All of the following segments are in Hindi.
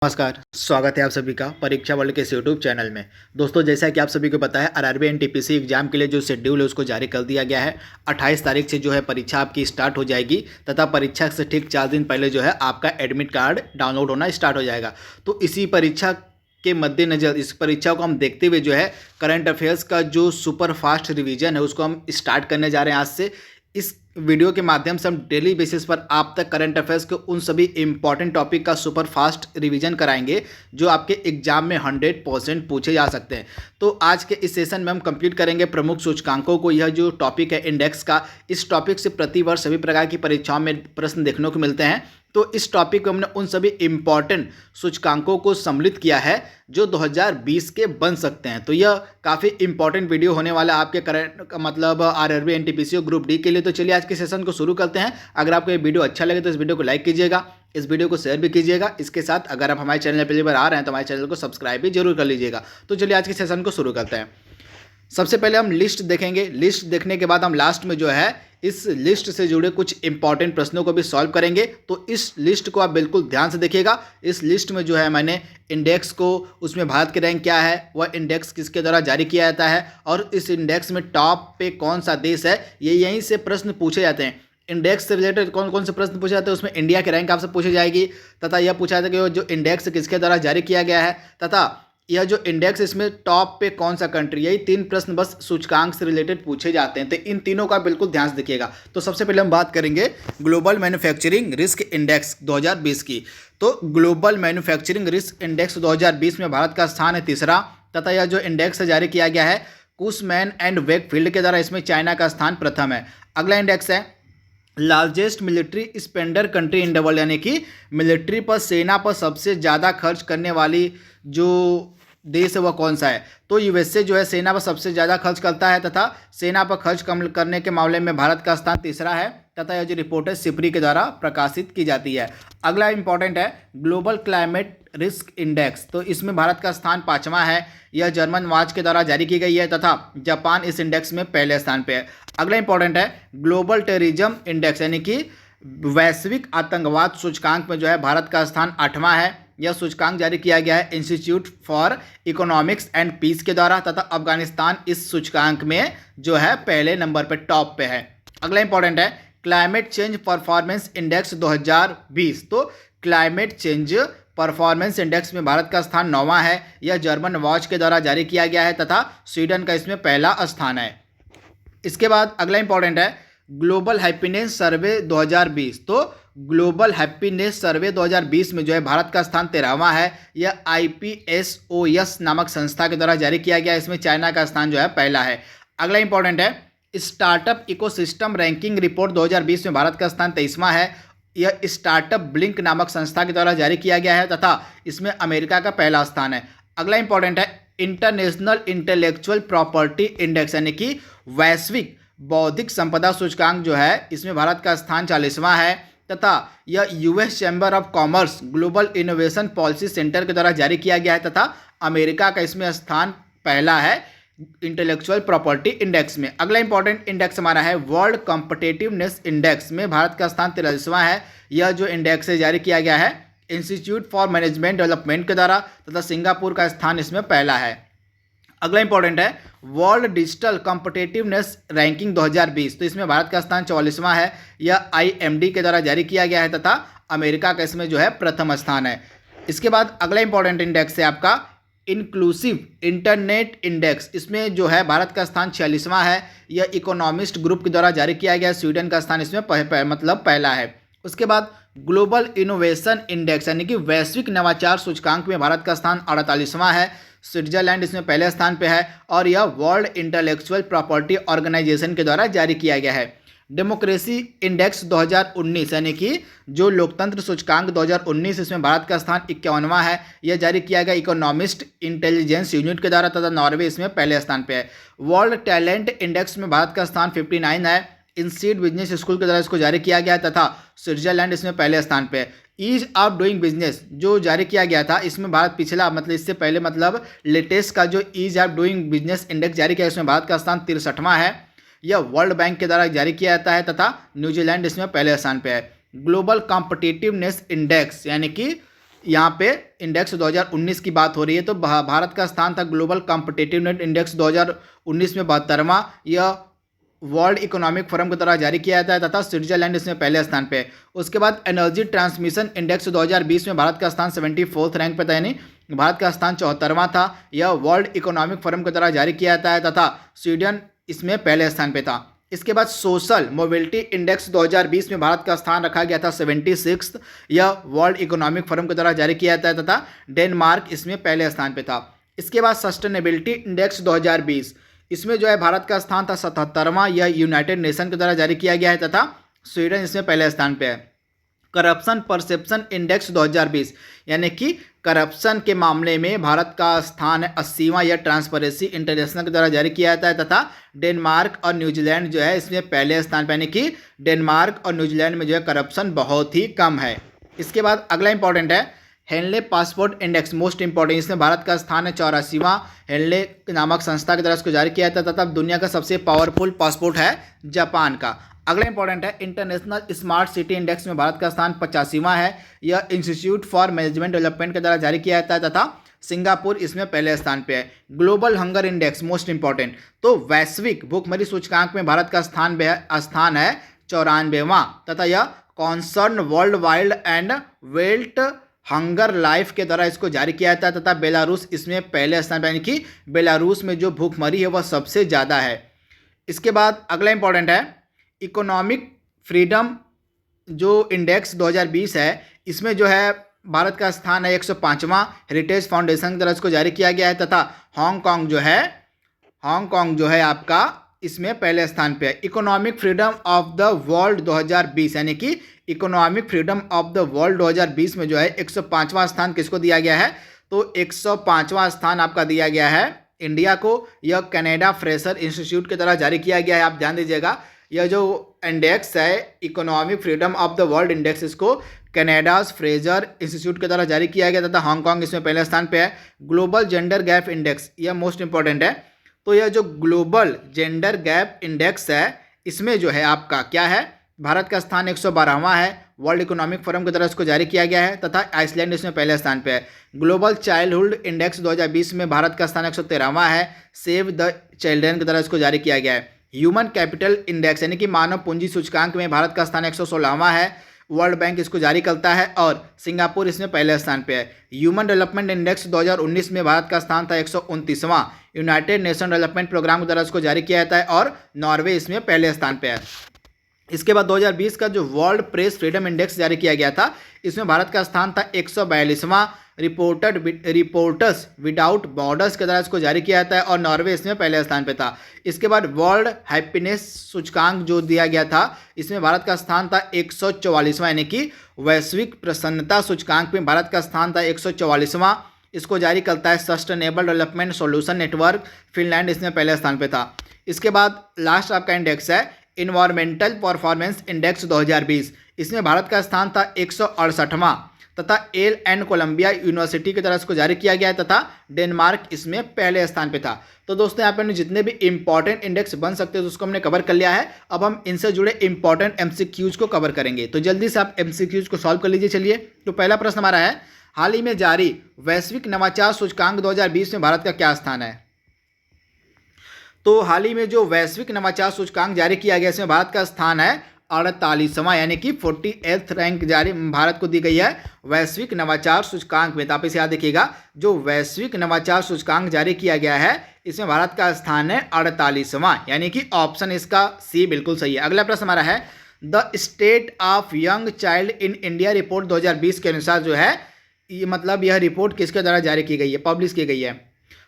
नमस्कार, स्वागत है आप सभी का परीक्षा वर्ल्ड के इस यूट्यूब चैनल में। दोस्तों, जैसा कि आप सभी को पता है, आरआरबी एनटीपीसी एग्जाम के लिए जो शेड्यूल है उसको जारी कर दिया गया है। 28 तारीख से जो है परीक्षा आपकी स्टार्ट हो जाएगी तथा परीक्षा से ठीक 4 दिन पहले जो है आपका एडमिट कार्ड डाउनलोड होना स्टार्ट हो जाएगा। तो इसी परीक्षा के मद्देनज़र इस परीक्षा को हम देखते हुए जो है करंट अफेयर्स का जो सुपर फास्ट रिवीजन है उसको हम स्टार्ट करने जा रहे हैं आज से। इस वीडियो के माध्यम से हम डेली बेसिस पर आप तक करंट अफेयर्स के उन सभी इंपॉर्टेंट टॉपिक का सुपर फास्ट रिवीजन कराएंगे जो आपके एग्जाम में 100% पूछे जा सकते हैं। तो आज के इस सेशन में हम कंप्लीट करेंगे प्रमुख सूचकांकों को। यह जो टॉपिक है इंडेक्स का, इस टॉपिक से प्रतिवर्ष सभी प्रकार की परीक्षाओं में प्रश्न देखने को मिलते हैं। तो इस टॉपिक में हमने उन सभी इंपॉर्टेंट सूचकांकों को सम्मिलित किया है जो 2020 के बन सकते हैं। तो यह काफ़ी इंपॉर्टेंट वीडियो होने वाला है आपके करंट मतलब आरआरबी एनटीपीसी और ग्रुप डी के लिए। तो चलिए आज के सेशन को शुरू करते हैं। अगर आपको ये वीडियो अच्छा लगे तो इस वीडियो को लाइक कीजिएगा, इस वीडियो को शेयर भी कीजिएगा। इसके साथ अगर आप हमारे चैनल पर पहली बार आ रहे हैं तो हमारे चैनल को सब्सक्राइब भी जरूर कर लीजिएगा। तो चलिए आज के सेशन को शुरू करते हैं। सबसे पहले हम लिस्ट देखेंगे। लिस्ट देखने के बाद हम लास्ट में जो है इस लिस्ट से जुड़े कुछ इंपॉर्टेंट प्रश्नों को भी सॉल्व करेंगे। तो इस लिस्ट को आप बिल्कुल ध्यान से देखिएगा। इस लिस्ट में जो है मैंने इंडेक्स को, उसमें भारत की रैंक क्या है, वह इंडेक्स किसके द्वारा जारी किया जाता है और इस इंडेक्स में टॉप पे कौन सा देश है, ये यहीं से प्रश्न पूछे जाते हैं। इंडेक्स से रिलेटेड कौन कौन से प्रश्न पूछे जाते हैं उसमें इंडिया की रैंक आपसे पूछी जाएगी तथा यह पूछा जाता है कि जो इंडेक्स किसके द्वारा जारी किया गया है तथा यह जो इंडेक्स इसमें टॉप पे कौन सा कंट्री, यही 3 प्रश्न बस सूचकांक से रिलेटेड पूछे जाते हैं। तो इन तीनों का बिल्कुल ध्यान से देखिएगा। तो सबसे पहले हम बात करेंगे ग्लोबल मैन्युफैक्चरिंग रिस्क इंडेक्स 2020 की। तो ग्लोबल मैन्युफैक्चरिंग रिस्क इंडेक्स 2020 में भारत का स्थान है 3रा तथा यह जो इंडेक्स जारी किया गया है कुशमैन एंड वेकफील्ड के द्वारा, इसमें चाइना का स्थान प्रथम है। अगला इंडेक्स है largest military spender country in the world, यानी कि मिलिट्री पर, सेना पर सबसे ज़्यादा खर्च करने वाली जो देश है वह कौन सा है। तो यूएसए जो है सेना पर सबसे ज़्यादा खर्च करता है तथा सेना पर खर्च कम करने के मामले में भारत का स्थान 3रा है तथा यह जो रिपोर्ट है सिप्री के द्वारा प्रकाशित की जाती है। अगला इंपॉर्टेंट है ग्लोबल क्लाइमेट रिस्क इंडेक्स। तो इसमें भारत का स्थान 5वां है। यह जर्मन वाच के द्वारा जारी की गई है तथा जापान इस इंडेक्स में पहले स्थान पे है। अगला इंपॉर्टेंट है ग्लोबल टेररिज्म इंडेक्स, यानी कि वैश्विक आतंकवाद सूचकांक में जो है भारत का स्थान 8वां है। यह सूचकांक जारी किया गया है Institute for Economics and Peace के द्वारा तथा अफगानिस्तान इस सूचकांक में जो है पहले नंबर पर टॉप पे है। अगला इंपॉर्टेंट है क्लाइमेट चेंज परफॉर्मेंस इंडेक्स 2020। तो क्लाइमेट चेंज परफॉर्मेंस इंडेक्स में भारत का स्थान 9वां है। यह जर्मन वॉच के द्वारा जारी किया गया है तथा स्वीडन का इसमें पहला स्थान है। इसके बाद अगला इंपॉर्टेंट है ग्लोबल हैप्पीनेस सर्वे 2020। तो ग्लोबल हैप्पीनेस सर्वे 2020 में जो है भारत का स्थान 13वां है। यह IPSOS नामक संस्था के द्वारा जारी किया गया है। इसमें चाइना का स्थान जो है पहला है। अगला इंपॉर्टेंट है स्टार्टअप इकोसिस्टम रैंकिंग रिपोर्ट 2020 में भारत का स्थान 23वां है। यह स्टार्टअप ब्लिंक नामक संस्था के द्वारा जारी किया गया है तथा इसमें अमेरिका का पहला स्थान है। अगला इंपॉर्टेंट है इंटरनेशनल इंटेलेक्चुअल प्रॉपर्टी इंडेक्स, यानी कि वैश्विक बौद्धिक संपदा सूचकांक जो है इसमें भारत का स्थान 40वां है तथा यह US chamber of commerce global innovation policy centre के द्वारा जारी किया गया है तथा अमेरिका का इसमें स्थान पहला है इंटेलेक्चुअल प्रॉपर्टी इंडेक्स में। अगला इंपॉर्टेंट इंडेक्स हमारा है वर्ल्ड कॉम्पिटिटिवनेस इंडेक्स में भारत का स्थान 43वां है। यह जो इंडेक्स है जारी किया गया है इंस्टीट्यूट फॉर मैनेजमेंट डेवलपमेंट के द्वारा तथा सिंगापुर का स्थान इसमें पहला है। अगला इंपॉर्टेंट है वर्ल्ड डिजिटल कॉम्पिटिटिवनेस रैंकिंग 2020। तो इसमें भारत का स्थान 44वां है। यह IMD के द्वारा जारी किया गया है तथा अमेरिका का इसमें जो है प्रथम स्थान है। इसके बाद अगला इंपॉर्टेंट इंडेक्स है आपका इंक्लूसिव इंटरनेट इंडेक्स। इसमें जो है भारत का स्थान 46वां है। यह इकोनॉमिस्ट ग्रुप के द्वारा जारी किया गया है। स्वीडन का स्थान इसमें मतलब पहला है। उसके बाद ग्लोबल इनोवेशन इंडेक्स, यानी कि वैश्विक नवाचार सूचकांक में भारत का स्थान 48वां है। स्विट्जरलैंड इसमें पहले स्थान पे है और यह वर्ल्ड इंटेलेक्चुअल प्रॉपर्टी ऑर्गेनाइजेशन के द्वारा जारी किया गया है। डेमोक्रेसी इंडेक्स 2019, यानी कि जो लोकतंत्र सूचकांक 2019, इसमें भारत का स्थान 51वां है। यह जारी किया गया इकोनॉमिस्ट इंटेलिजेंस यूनिट के द्वारा तथा नॉर्वे इसमें पहले स्थान पे है। वर्ल्ड टैलेंट इंडेक्स में भारत का स्थान 59 है। इंस्टीट्यूट बिजनेस स्कूल के द्वारा इसको जारी किया गया तथा स्विट्जरलैंड इसमें पहले स्थान पे है। ईज ऑफ डूइंग बिजनेस जो जारी किया गया था, इसमें भारत पिछला मतलब इससे पहले मतलब लेटेस्ट का जो ease of doing business index जारी किया इसमें भारत का स्थान 63वां है। यह वर्ल्ड बैंक के द्वारा जारी किया जाता है तथा न्यूजीलैंड इसमें पहले स्थान पे है। ग्लोबल कॉम्पिटिटिवनेस इंडेक्स, यानी कि यहाँ पे इंडेक्स 2019 की बात हो रही है। तो भारत का स्थान था ग्लोबल कॉम्पिटिटिवनेस इंडेक्स 2019 में 72वां। यह वर्ल्ड इकोनॉमिक फोरम के द्वारा जारी किया जाता है तथा स्विट्जरलैंड इसमें पहले स्थान पे है। उसके बाद एनर्जी ट्रांसमिशन इंडेक्स 2020 में भारत का स्थान 74th रैंक पे था, यानी भारत का स्थान 74वां था। यह वर्ल्ड इकोनॉमिक फोरम के द्वारा जारी किया जाता है तथा स्वीडन इसमें पहले स्थान पे था। इसके बाद सोशल मोबिलिटी इंडेक्स 2020 में भारत का स्थान रखा गया था 76th। यह वर्ल्ड इकोनॉमिक फोरम के द्वारा जारी किया जाता है तथा डेनमार्क इसमें पहले स्थान पे था। इसके बाद सस्टेनेबिलिटी इंडेक्स 2020, इसमें जो है भारत का स्थान था 77वां। यह यूनाइटेड नेशन के द्वारा जारी किया गया है तथा स्वीडन इसमें पहले स्थान पे है। करप्शन परसेप्शन इंडेक्स 2020, यानी कि करप्शन के मामले में भारत का स्थान 80वां। यह ट्रांसपेरेंसी इंटरनेशनल के द्वारा जारी किया जाता है तथा डेनमार्क और न्यूजीलैंड जो है इसमें पहले स्थान पर, यानी कि डेनमार्क और न्यूजीलैंड में जो है करप्शन बहुत ही कम है। इसके बाद अगला इंपॉर्टेंट है Henley passport index, most important. इसमें भारत का स्थान है 84वां। हेनले नामक संस्था के द्वारा इसको जारी किया जाता है तथा दुनिया का सबसे पावरफुल पासपोर्ट है जापान का। अगला इंपॉर्टेंट है इंटरनेशनल स्मार्ट सिटी इंडेक्स में भारत का स्थान 85वां है। यह इंस्टीट्यूट फॉर मैनेजमेंट डेवलपमेंट के द्वारा जारी किया जाता है तथा सिंगापुर इसमें पहले स्थान पे है। Global hunger index, most important, तो वैश्विक भूखमरी सूचकांक में भारत का स्थान है 94वां तथा यह concern world wild and belt hunger life के द्वारा इसको जारी किया जाता है तथा बेलारूस इसमें पहले स्थान पर, यानी कि बेलारूस में जो भूखमरी है वह सबसे ज़्यादा है। इसके बाद अगला इंपॉर्टेंट है इकोनॉमिक फ्रीडम जो इंडेक्स 2020 है, इसमें जो है भारत का स्थान है 105वां। हेरिटेज फाउंडेशन की तरफ इसको जारी किया गया है तथा हांगकांग जो है आपका इसमें पहले स्थान पे है। Economic freedom of the world 2020, यानी कि economic freedom of the world 2020 में जो है 105वां स्थान किसको दिया गया है, तो 105वां स्थान आपका दिया गया है इंडिया को। यह कनाडा फ्रेशर इंस्टीट्यूट के द्वारा जारी किया गया है। आप ध्यान दीजिएगा, यह जो इंडेक्स है economic freedom of the world index, इसको कनाडाज फ्रेजर इंस्टीट्यूट के द्वारा जारी किया गया तथा हांगकांग इसमें पहले स्थान पे है। ग्लोबल जेंडर गैप इंडेक्स, यह मोस्ट इंपॉर्टेंट है। तो यह जो ग्लोबल जेंडर गैप इंडेक्स है, इसमें जो है आपका क्या है, भारत का स्थान 112वां है। वर्ल्ड इकोनॉमिक फोरम की तरफ इसको जारी किया गया है तथा आइसलैंड इसमें पहले स्थान पे है। ग्लोबल चाइल्डहुड इंडेक्स 2020 में भारत का स्थान 113वां है। सेव द चिल्ड्रन की तरफ इसको जारी किया गया है। ह्यूमन कैपिटल इंडेक्स, यानी कि मानव पूंजी सूचकांक में भारत का स्थान 116वां है। वर्ल्ड बैंक इसको जारी करता है और सिंगापुर इसमें पहले स्थान पे है। ह्यूमन डेवलपमेंट इंडेक्स 2019 में भारत का स्थान था 129वां। यूनाइटेड नेशन डेवलपमेंट प्रोग्राम के द्वारा इसको जारी किया जाता है और नॉर्वे इसमें पहले स्थान पे है। इसके बाद 2020 का जो वर्ल्ड प्रेस फ्रीडम इंडेक्स जारी किया गया था, इसमें भारत का स्थान था 142वां। रिपोर्टर्स विदाउट बॉर्डर्स के द्वारा इसको जारी किया जाता है और नॉर्वे इसमें पहले स्थान पे था। इसके बाद वर्ल्ड हैप्पीनेस सूचकांक जो दिया गया था, इसमें भारत का स्थान था 144वां, यानी कि वैश्विक प्रसन्नता सूचकांक में भारत का स्थान था 144वां। इसको जारी करता है sustainable development solution network, Finland इसमें पहले स्थान पे था। इसके बाद लास्ट आपका इंडेक्स है इन्वायरमेंटल परफॉर्मेंस इंडेक्स 2020, इसमें भारत का स्थान था 168वां तथा एल एंड कोलंबिया यूनिवर्सिटी की तरफ इसको जारी किया गया है तथा डेनमार्क इसमें पहले स्थान पे था। तो दोस्तों यहाँ पे जितने भी इंपॉर्टेंट इंडेक्स बन सकते हैं उसको हमने कवर कर लिया है। अब हम इनसे जुड़े इंपॉर्टेंट एमसीक्यूज को कवर करेंगे, तो जल्दी से आप एमसीक्यूज को सॉल्व कर लीजिए। चलिए, तो पहला प्रश्न हमारा है, हाल ही में जारी वैश्विक नवाचार सूचकांक 2020 में भारत का क्या स्थान है। तो हाल ही में जो वैश्विक नवाचार सूचकांक जारी किया गया, इसमें भारत का स्थान है 48वां, यानी कि 48th रैंक जारी भारत को दी गई है वैश्विक नवाचार सूचकांक में। तो आप इसे याद रखिएगा, जो वैश्विक नवाचार सूचकांक जारी किया गया है, इसमें भारत का स्थान है 48वां, यानी कि ऑप्शन इसका सी बिल्कुल सही है। अगला प्रश्न हमारा है, the state of young child in India report 2020 के अनुसार जो है, ये मतलब यह रिपोर्ट किसके द्वारा जारी की गई है, पब्लिश की गई है।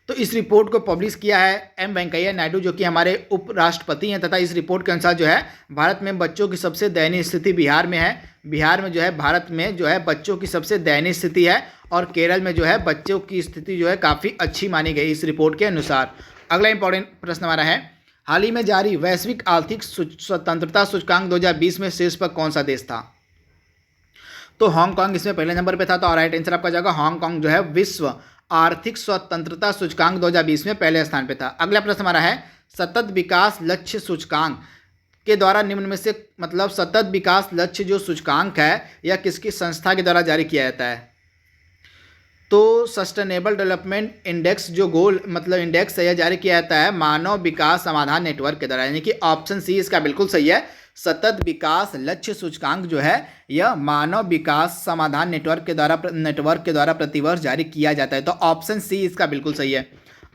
तो इस रिपोर्ट को पब्लिश किया है एम वेंकैया नायडू, जो कि हमारे उपराष्ट्रपति हैं तथा इस रिपोर्ट के अनुसार जो है भारत में बच्चों की सबसे दयनीय स्थिति बिहार में है। बिहार में जो है भारत में जो है बच्चों की सबसे दयनीय स्थिति है और केरल में जो है बच्चों की स्थिति जो है काफ़ी अच्छी मानी गई इस रिपोर्ट के अनुसार। अगला इंपॉर्टेंट प्रश्न हमारा है, हाल ही में जारी वैश्विक आर्थिक स्वतंत्रता सूचकांक 2020 में शीर्ष पर कौन सा देश था। तो हांगकांग इसमें पहले नंबर पे था, तो राइट आंसर आपका जाएगा हांगकांग जो है विश्व आर्थिक स्वतंत्रता सूचकांक 2020 में पहले स्थान पे था। अगला प्रश्न हमारा है, सतत विकास लक्ष्य सूचकांक के द्वारा निम्न में से मतलब सतत विकास लक्ष्य जो सूचकांक है यह किसकी संस्था के द्वारा जारी किया जाता है। तो सस्टेनेबल डेवलपमेंट इंडेक्स जो गोल मतलब इंडेक्स है यह जारी किया जाता है मानव विकास समाधान नेटवर्क के द्वारा, यानी कि ऑप्शन सी इसका बिल्कुल सही है। सतत विकास लक्ष्य सूचकांक जो है यह मानव विकास समाधान नेटवर्क के द्वारा प्रतिवर्ष जारी किया जाता है। तो ऑप्शन सी इसका बिल्कुल सही है।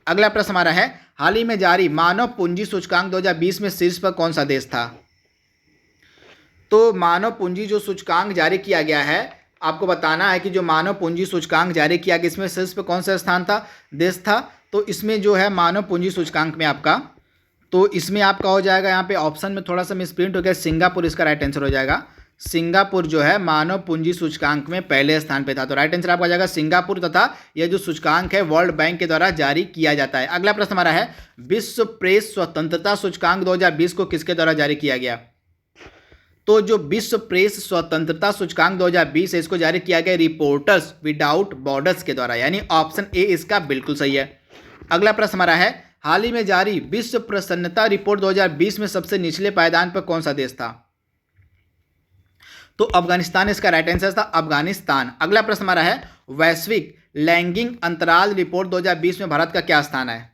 अगला प्रश्न हमारा है, हाल ही में जारी मानव पूंजी सूचकांक 2020 में शीर्ष पर कौन सा देश था? तो मानव पूंजी जो सूचकांक जारी किया गया है, आपको बताना है कि जो मानव पूंजी सूचकांक जारी किया गया इसमें शीर्ष पे कौन सा स्थान था, देश था। तो इसमें जो है मानव पूंजी सूचकांक में आपका, तो इसमें आपका हो जाएगा यहाँ पे ऑप्शन में थोड़ा सा मिसप्रिंट हो गया, सिंगापुर इसका राइट आंसर हो जाएगा। सिंगापुर जो है मानव पूंजी सूचकांक में पहले स्थान पे था। तो राइट आंसर आपका हो जाएगा सिंगापुर, तथा यह जो सूचकांक है वर्ल्ड बैंक के द्वारा जारी किया जाता है। अगला प्रश्न हमारा है, विश्व प्रेस स्वतंत्रता सूचकांक 2020 को किसके द्वारा जारी किया गया? तो जो विश्व प्रेस स्वतंत्रता सूचकांक 2020 है इसको जारी किया गया रिपोर्टर्स विदाउट बॉर्डर्स के द्वारा, यानी ऑप्शन ए इसका बिल्कुल सही है। अगला प्रश्न हमारा है, हाल ही में जारी विश्व प्रसन्नता रिपोर्ट 2020 में सबसे निचले पायदान पर कौन सा देश था? तो अफगानिस्तान इसका राइट आंसर था, अफगानिस्तान। अगला प्रश्न हमारा है, वैश्विक लैंगिक अंतराल रिपोर्ट 2020 में भारत का क्या स्थान है?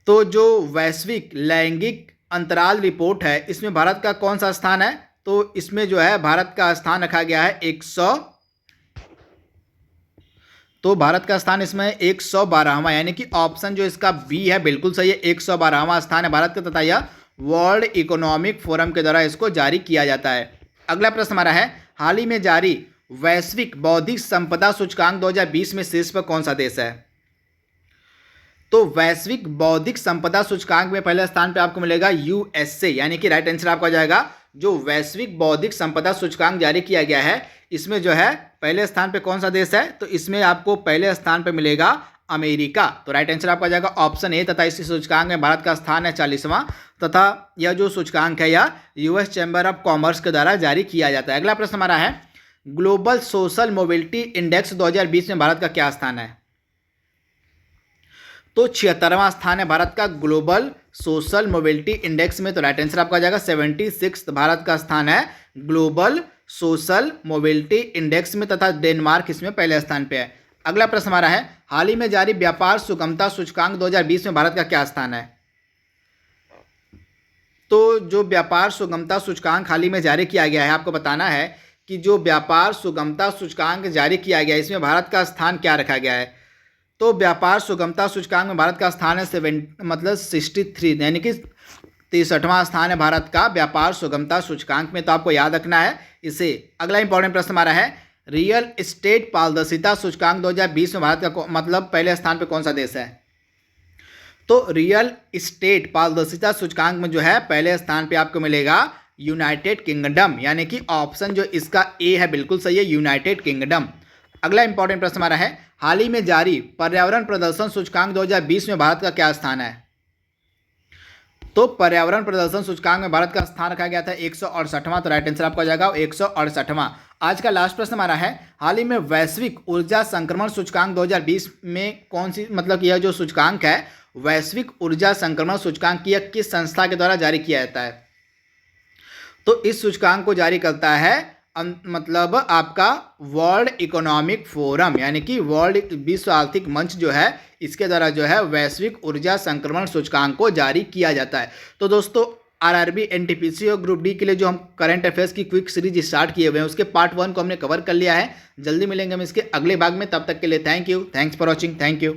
तो जो वैश्विक लैंगिक अंतराल रिपोर्ट है इसमें भारत का कौन सा स्थान है? तो इसमें जो है भारत का स्थान रखा गया है 100, तो भारत का स्थान इसमें 112वां, यानी कि ऑप्शन जो इसका बी है बिल्कुल सही है। 112वां स्थान है भारत का, तथा यह वर्ल्ड इकोनॉमिक फोरम के द्वारा इसको जारी किया जाता है। अगला प्रश्न हमारा है, हाल ही में जारी वैश्विक बौद्धिक संपदा सूचकांक 2020 में शीर्ष पर कौन सा देश है? तो वैश्विक बौद्धिक संपदा सूचकांक में पहले स्थान पे आपको मिलेगा यूएसए, यानी कि राइट आंसर आपका हो जाएगा। जो वैश्विक बौद्धिक संपदा सूचकांक जारी किया गया है इसमें जो है पहले स्थान पे कौन सा देश है? तो इसमें आपको पहले स्थान पे मिलेगा अमेरिका। तो राइट आंसर आपका हो जाएगा ऑप्शन ए, तथा इस सूचकांक में भारत का स्थान है 40वां, तथा यह जो सूचकांक है यह यूएस चैम्बर ऑफ कॉमर्स के द्वारा जारी किया जाता है। अगला प्रश्न हमारा है, ग्लोबल सोशल मोबिलिटी इंडेक्स 2020 में भारत का क्या स्थान है? तो 76वां स्थान है भारत का ग्लोबल सोशल मोबिलिटी इंडेक्स में। तो राइट आंसर आपका आ जाएगा 76 भारत का स्थान है ग्लोबल सोशल मोबिलिटी इंडेक्स में, तथा डेनमार्क इसमें पहले स्थान पे है। अगला प्रश्न हमारा है, हाल ही में जारी व्यापार सुगमता सूचकांक 2020 में भारत का क्या स्थान है? तो जो व्यापार सुगमता सूचकांक हाल ही में जारी किया गया है, आपको बताना है कि जो व्यापार सुगमता सूचकांक जारी किया गया है इसमें भारत का स्थान क्या रखा गया है? तो व्यापार सुगमता सूचकांक में भारत का स्थान है 63, यानी कि 63वां स्थान है भारत का व्यापार सुगमता सूचकांक में। तो आपको याद रखना है इसे। अगला इंपॉर्टेंट प्रश्न हमारा है, रियल एस्टेट पारदर्शिता सूचकांक 2020 में भारत का मतलब पहले स्थान पे कौन सा देश है? तो रियल एस्टेट पारदर्शिता सूचकांक में जो है पहले स्थान पे आपको मिलेगा यूनाइटेड किंगडम, यानी कि ऑप्शन जो इसका ए है बिल्कुल सही है, यूनाइटेड किंगडम। अगला इंपॉर्टेंट प्रश्न हमारा है, हाल ही में जारी पर्यावरण प्रदर्शन सूचकांक 2020 में भारत का क्या स्थान है? तो पर्यावरण प्रदर्शन सूचकांक में भारत का स्थान रखा गया था 168वां। तो राइट आंसर आपका हो जाएगा 168वां। आज का लास्ट प्रश्न हमारा है, हाल ही में वैश्विक ऊर्जा संक्रमण सूचकांक 2020 में कौन सी मतलब यह जो सूचकांक है वैश्विक ऊर्जा संक्रमण सूचकांक यह किस संस्था के द्वारा जारी किया जाता है? तो इस सूचकांक को जारी करता है मतलब आपका वर्ल्ड इकोनॉमिक फोरम, यानी कि वर्ल्ड विश्व आर्थिक मंच जो है इसके द्वारा जो है वैश्विक ऊर्जा संक्रमण सूचकांक को जारी किया जाता है। तो दोस्तों आरआरबी एनटीपीसी और ग्रुप डी के लिए जो हम करंट अफेयर्स की क्विक सीरीज स्टार्ट किए हुए हैं उसके पार्ट 1 को हमने कवर कर लिया है। जल्दी मिलेंगे हम इसके अगले भाग में, तब तक के लिए thank you, thanks for watching, thank you.